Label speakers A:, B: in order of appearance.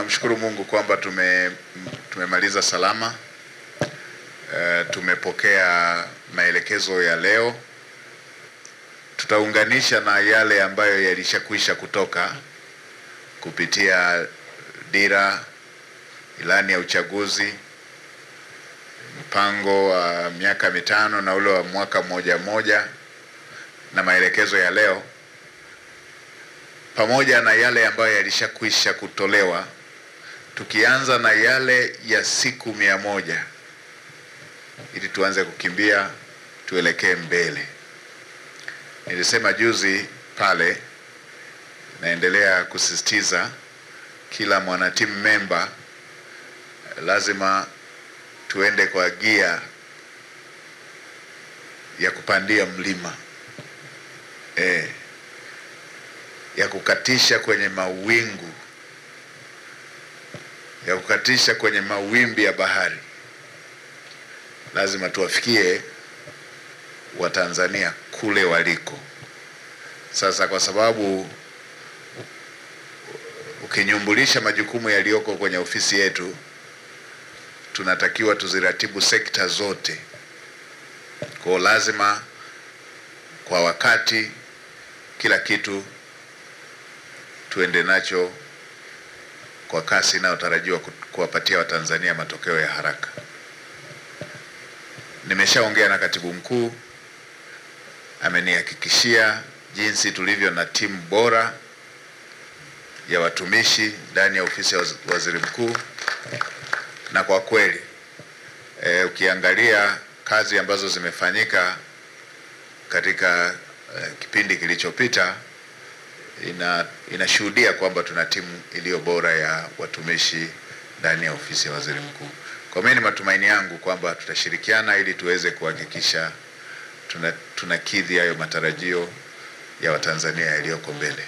A: tunamshukuru Mungu kwamba tumemaliza salama. Tumepokea maelekezo ya leo. Tutaunganisha na yale ambayo yalishakwisha kutoka kupitia dira, ilani ya uchaguzi, mpango wa miaka mitano na ule wa mwaka mmoja na maelekezo ya leo, pamoja na yale ambayo yalishakwisha kutolewa, tukianza na yale ya siku 100 ili tuanze kukimbia tuelekee mbele. Nilisema juzi pale, naendelea kusisitiza kila mwanatimu member lazima tuende kwa gia ya kupandia mlima, ya kukatisha kwenye mawingu, ya kukatisha kwenye mawimbi ya bahari. Lazima tuwafikie Watanzania kule waliko. Sasa kwa sababu ukinyumbulisha majukumu yaliyoko kwenye ofisi yetu, tunatakiwa tuziratibu sekta zote. Kwa lazima kwa wakati kila kitu tuende nacho kwa kasi inayotarajiwa kuwapatia Watanzania matokeo ya haraka. Nimeshaongea na katibu mkuu, amenihakikishia jinsi tulivyo na timu bora ya watumishi ndani ya ofisi ya waziri mkuu, na kwa kweli ukiangalia kazi ambazo zimefanyika katika kipindi kilichopita, inashuhudia kwamba tuna timu iliyo bora ya watumishi ndani ya ofisi ya waziri mkuu. Kwa mimi ni matumaini yangu kwamba tutashirikiana ili tuweze kuhakikisha tunakidhi hayo matarajio ya Watanzania yaliyoko mbele.